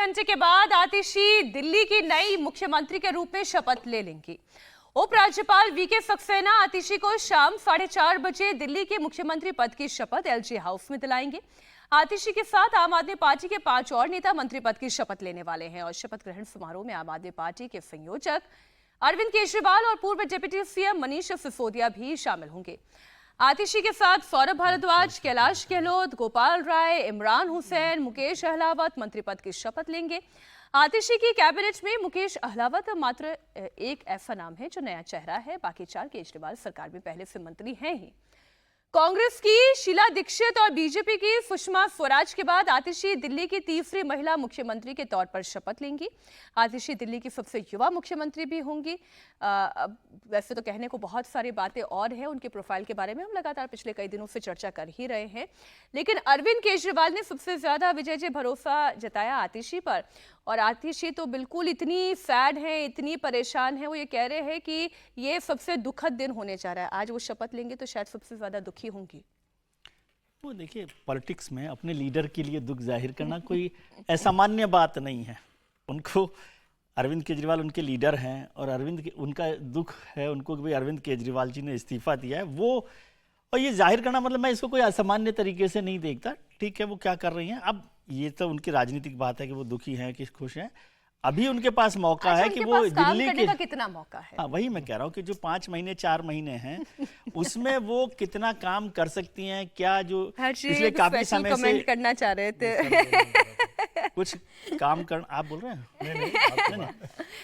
घंटे के बाद आतिशी दिल्ली की नई मुख्यमंत्री के रूप में शपथ ले लेंगी। उपराज्यपाल वीके सक्सेना आतिशी को शाम 4:30 बजे दिल्ली के मुख्यमंत्री पद की शपथ एलजी हाउस में दिलाएंगे। आतिशी के साथ आम आदमी पार्टी के 5 और नेता मंत्री पद की शपथ लेने वाले हैं और शपथ ग्रहण समारोह में आम आदमी पार्टी के संयोजक अरविंद केजरीवाल और पूर्व डिप्टी सीएम मनीष सिसोदिया भी शामिल होंगे। आतिशी के साथ सौरभ भारद्वाज, कैलाश गहलोत, गोपाल राय, इमरान हुसैन, मुकेश अहलावत मंत्री पद की शपथ लेंगे। आतिशी की कैबिनेट में मुकेश अहलावत मात्र एक ऐसा नाम है जो नया चेहरा है, बाकी 4 केजरीवाल सरकार में पहले से मंत्री हैं ही। कांग्रेस की शीला दीक्षित और बीजेपी की सुषमा स्वराज के बाद आतिशी दिल्ली की तीसरी महिला मुख्यमंत्री के तौर पर शपथ लेंगी। आतिशी दिल्ली की सबसे युवा मुख्यमंत्री भी होंगी। वैसे तो कहने को बहुत सारी बातें और हैं उनके प्रोफाइल के बारे में, हम लगातार पिछले कई दिनों से चर्चा कर ही रहे हैं, लेकिन अरविंद केजरीवाल ने सबसे ज्यादा विजय भरोसा जताया आतिशी पर। और आतिशी तो बिल्कुल इतनी सैड हैं, इतनी परेशान हैं, वो ये कह रहे हैं कि ये सबसे दुखद दिन होने जा रहा है। आज वो शपथ लेंगे तो शायद सबसे ज्यादा दुखी होंगी। वो देखिए, पॉलिटिक्स में अपने लीडर के लिए दुख जाहिर करना कोई असामान्य बात नहीं है। उनको अरविंद केजरीवाल उनके लीडर हैं और उनका दुख है उनको कि भाई अरविंद केजरीवाल जी ने इस्तीफा दिया है वो, और ये जाहिर करना मतलब मैं इसको कोई असामान्य तरीके से नहीं देखता। ठीक है, वो क्या कर रही हैं, अब ये तो उनकी राजनीतिक बात है कि वो दुखी हैं कि खुश हैं। अभी उनके पास मौका है कि वो दिल्ली के कितना मौका है। हाँ, वही मैं कह रहा हूँ कि जो 5 महीने 4 महीने हैं उसमें वो कितना काम कर सकती हैं। क्या जो पिछले काफी समय से करना चाह रहे थे कुछ काम कर, आप बोल रहे हैं नहीं।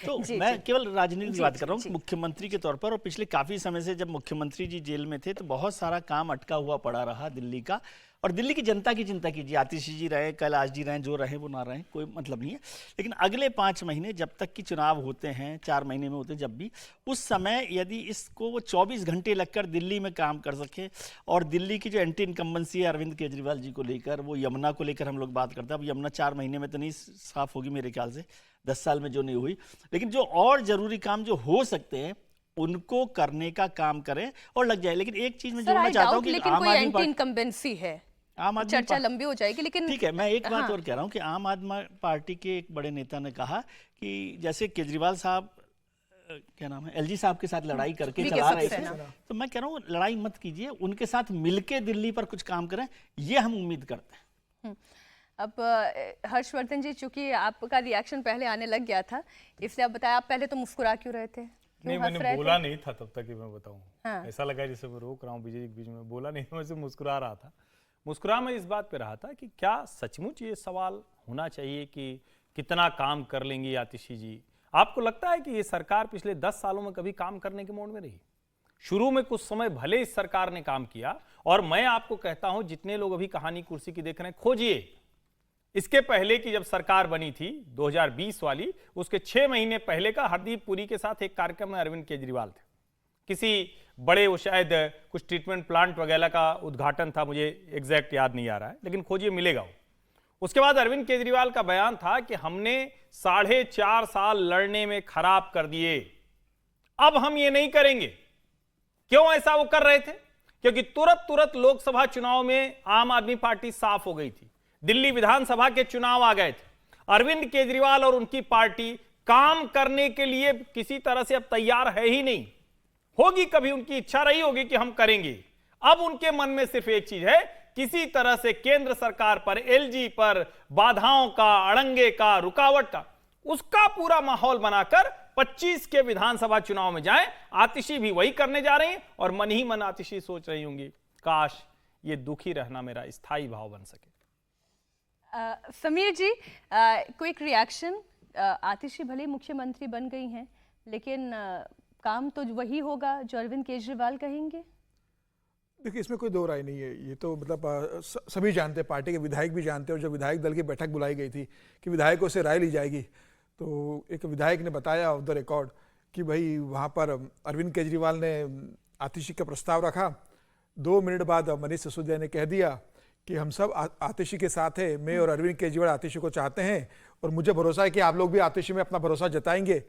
तो मैं केवल राजनीति की बात कर रहा हूँ मुख्यमंत्री के तौर पर। और पिछले काफी समय से जब मुख्यमंत्री जी जेल में थे तो बहुत सारा काम अटका हुआ पड़ा रहा दिल्ली का, और दिल्ली की जनता की चिंता कीजिए। आतिशी जी रहे, कैलाश जी रहे, जो रहे वो ना रहे, कोई मतलब नहीं है। लेकिन अगले 5 महीने जब तक कि चुनाव होते हैं, 4 महीने में होते हैं जब भी, उस समय यदि इसको वो 24 घंटे लगकर दिल्ली में काम कर सके, और दिल्ली की जो एंटी इनकम्बेंसी है अरविंद केजरीवाल जी को लेकर, वो यमुना को लेकर हम लोग बात करते हैं। अब यमुना 4 महीने में तो नहीं साफ होगी मेरे ख्याल से, 10 साल में जो नहीं हुई, लेकिन जो और जरूरी काम जो हो सकते हैं उनको करने का काम करें और लग जाए। लेकिन एक चीज मैं जोड़ना चाहता हूँ कि आम आदमी इनकम्बेंसी है, चर्चा लंबी हो जाएगी, लेकिन ठीक है, मैं एक बात और कह रहा हूं कि आम आदमी पार्टी के एक बड़े नेता ने कहा कि जैसे केजरीवाल साहब, क्या नाम है, एलजी साहब के साथ लड़ाई करके चला रहे थे, तो मैं कह रहा हूं लड़ाई मत कीजिए, उनके साथ मिलके दिल्ली पर कुछ काम करें, ये हम उम्मीद करते हैं। अब हर्षवर्धन जी, चूंकि आपका रिएक्शन पहले आने लग गया था, इसलिए आप बताया, आप पहले तो मुस्कुरा क्यों रहे थे? नहीं, मैंने बोला नहीं था तब तक कि मैं बताऊं। हाँ। ऐसा लगा जैसे मैं रोक रहा हूँ बीजेपी के बीच में, बोला नहीं, मैं सिर्फ मुस्कुरा रहा था। मुस्कुरा मैं इस बात पे रहा था कि क्या सचमुच ये सवाल होना चाहिए कि कितना काम कर लेंगी आतिशी जी? आपको लगता है कि ये सरकार पिछले 10 सालों में कभी काम करने के मोड में रही? शुरू में कुछ समय भले इस सरकार ने काम किया, और मैं आपको कहता हूं जितने लोग अभी कहानी कुर्सी की देख रहे हैं, खोजिए इसके पहले की जब सरकार बनी थी 2020 वाली, उसके 6 महीने पहले का हरदीप पुरी के साथ एक कार्यक्रम में अरविंद केजरीवाल थे। किसी बड़े, वो शायद कुछ ट्रीटमेंट प्लांट वगैरह का उद्घाटन था, मुझे एग्जैक्ट याद नहीं आ रहा है, लेकिन खोजिए मिलेगा वो। उसके बाद अरविंद केजरीवाल का बयान था कि हमने 4.5 साल लड़ने में खराब कर दिए, अब हम ये नहीं करेंगे। क्यों ऐसा वो कर रहे थे? क्योंकि तुरंत लोकसभा चुनाव में आम आदमी पार्टी साफ हो गई थी, दिल्ली विधानसभा के चुनाव आ गए थे। अरविंद केजरीवाल और उनकी पार्टी काम करने के लिए किसी तरह से अब तैयार है ही नहीं। होगी कभी उनकी इच्छा रही होगी कि हम करेंगे, अब उनके मन में सिर्फ एक चीज है, किसी तरह से केंद्र सरकार पर, एलजी पर बाधाओं का, अड़ंगे का, रुकावट का, उसका पूरा माहौल बनाकर 25 के विधानसभा चुनाव में जाएं। आतिशी भी वही करने जा रही हैं, और मन ही मन आतिशी सोच रही होंगी, काश ये दुखी रहना मेरा स्थायी भाव बन सके। समीर जी, क्विक रिएक्शन। आतिशी भले मुख्यमंत्री बन गई हैं, लेकिन काम तो वही होगा जो अरविंद केजरीवाल कहेंगे। देखिए, इसमें कोई दो राय नहीं है। ये तो मतलब सभी जानते हैं, पार्टी के विधायक भी जानते हैं। और जब विधायक दल की बैठक बुलाई गई थी कि विधायकों से राय ली जाएगी, तो एक विधायक ने बताया ऑफ द रिकॉर्ड कि भाई वहाँ पर अरविंद केजरीवाल ने आतिशी का प्रस्ताव रखा, 2 मिनट बाद मनीष सिसोदिया ने कह दिया कि हम सब आतिशी के साथ हैं, मैं और अरविंद केजरीवाल आतिशी को चाहते हैं, और मुझे भरोसा है कि आप लोग भी आतिशी में अपना भरोसा जताएंगे।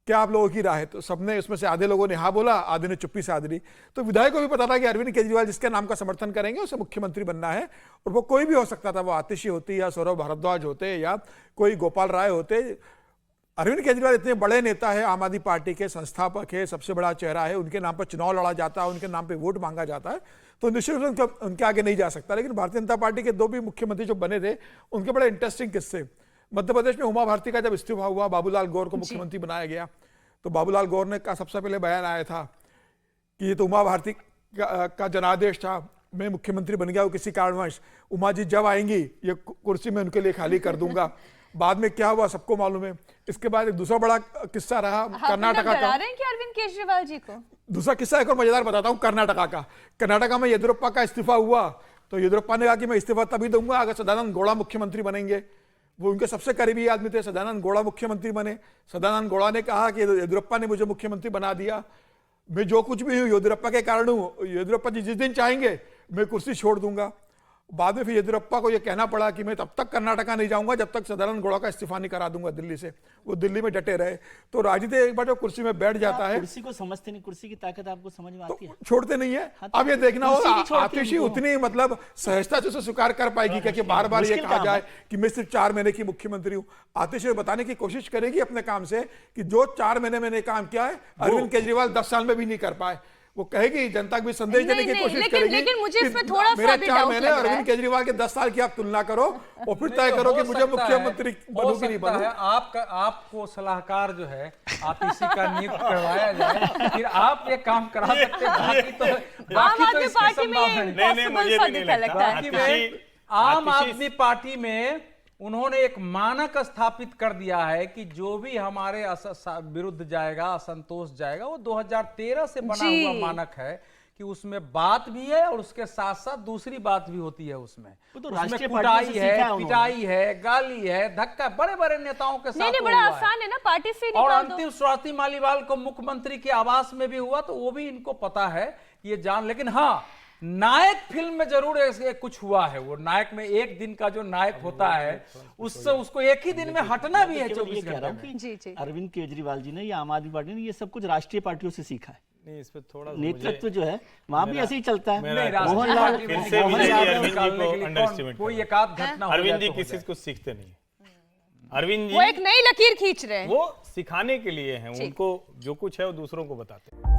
क्या आप लोगों की राय है? तो सबने, उसमें से आधे लोगों ने हाँ बोला, आधे ने चुप्पी साध ली। तो विधायक को भी पता था कि अरविंद केजरीवाल जिसके नाम का समर्थन करेंगे उसे मुख्यमंत्री बनना है, और वो कोई भी हो सकता था, वो आतिशी होती या सौरभ भारद्वाज होते या कोई गोपाल राय होते। अरविंद केजरीवाल इतने बड़े नेता है, आम आदमी पार्टी के संस्थापक है, सबसे बड़ा चेहरा है, उनके नाम पर चुनाव लड़ा जाता है, उनके नाम पर वोट मांगा जाता है, तो निश्चित रूप से उनके आगे नहीं जा सकता। लेकिन भारतीय जनता पार्टी के 2 भी मुख्यमंत्री जो बने थे, उनके बड़े इंटरेस्टिंग किस्से। मध्य प्रदेश में उमा भारती का जब इस्तीफा हुआ, बाबूलाल गौर को मुख्यमंत्री बनाया गया, तो बाबूलाल गौर ने का सबसे पहले बयान आया था कि ये तो उमा भारती का जनादेश था, मैं मुख्यमंत्री बन गया हूं किसी कारणवश, उमा जी जब आएंगी ये कुर्सी मैं उनके लिए खाली कर दूंगा। बाद में क्या हुआ सबको मालूम है। इसके बाद एक दूसरा बड़ा किस्सा रहा कर्नाटका का। अरविंद केजरीवाल जी को दूसरा किस्सा एक और मजेदार बताता हूँ कर्नाटका का। कर्नाटका में येदियुरप्पा का इस्तीफा हुआ, तो येदियुरप्पा ने कहा कि मैं इस्तीफा तभी दूंगा अगर सदानंद गौड़ा मुख्यमंत्री बनेंगे। वो उनके सबसे करीबी आदमी थे, सदानंद गौड़ा मुख्यमंत्री बने। सदानंद गौड़ा ने कहा कि येदियुरप्पा ने मुझे मुख्यमंत्री बना दिया, मैं जो कुछ भी हूँ येदियुरप्पा के कारण हूँ, येदियुरप्पा जी जिस दिन चाहेंगे मैं कुर्सी छोड़ दूंगा। बाद में फिर येदियुरप्पा को यह कहना पड़ा कि मैं तब तक कर्नाटका नहीं जाऊंगा जब तक सदानंद गौड़ा का इस्तीफा नहीं करा दूंगा दिल्ली से। वो दिल्ली में डटे रहे। तो राजनीति एक बार जो कुर्सी में बैठ जाता है, कुर्सी को समझते नहीं, कुर्सी की ताकत आपको समझ में आती है, छोड़ते नहीं है। हाँ, तो अब ये देखना कुर्सी नहीं होगा छोड़ती आतिशी उनको। उतनी मतलब सहजता से उसे स्वीकार कर पाएगी क्या कि बार बार ये मुश्किल कहा काम जाए है। कि मैं सिर्फ 4 महीने की मुख्यमंत्री हूं। आतिशी बताने की कोशिश करेगी अपने काम से कि जो 4 महीने मैंने काम किया है अरविंद केजरीवाल 10 साल में भी नहीं कर पाए। वो कहेगी, जनता को भी संदेश देने की कोशिश करेगी। लेकिन मुझे कि इसमें थोड़ा सा मेरे भी 4 डाउट महीने लग रहा है। अरविंद केजरीवाल के 10 साल की आप तुलना करो और फिर तय करो कि मुझे मुख्यमंत्री बनूं कि नहीं बनूं। आपको सलाहकार जो है आतिशी का नियुक्त करवाया जाए, फिर आप ये काम करा सकते हैं। आम आदमी पार्टी में ये impossible सा दिखने लगता है। बाकी में आम आदमी पार्टी में उन्होंने एक मानक स्थापित कर दिया है कि जो भी हमारे विरुद्ध जाएगा, असंतोष जाएगा, वो 2013 से बना हुआ मानक है कि उसमें बात भी है और उसके साथ साथ दूसरी बात भी होती है। उसमें राष्ट्रीय कुटाई है, पिटाई है, गाली है, धक्का, बड़े बड़े नेताओं के साथ नहीं, बड़ा आसान है ना, पार्टी से और अंतिम स्वाति मालीवाल को मुख्यमंत्री के आवास में भी हुआ, तो वो भी इनको पता है ये जान। लेकिन हाँ, नायक फिल्म में जरूर कुछ हुआ है। वो नायक में एक दिन का जो नायक होता है उससे उसको एक ही दिन में हटना भी है 24 घंटे जी जी। अरविंद केजरीवाल जी ने या आम आदमी पार्टी ने ये सब कुछ राष्ट्रीय पार्टियों से सीखा है। नहीं, इस पे थोड़ा नेतृत्व जो है वहां भी ऐसे ही चलता है। मोहनलाल मोहनलाल कोई एक आध घटना, अरविंद जी किसी से कुछ सीखते नहीं। अरविंद जी वो एक नई लकीर खींच रहे हैं, वो सिखाने के लिए हैं, उनको जो कुछ है वो दूसरों को बताते हैं।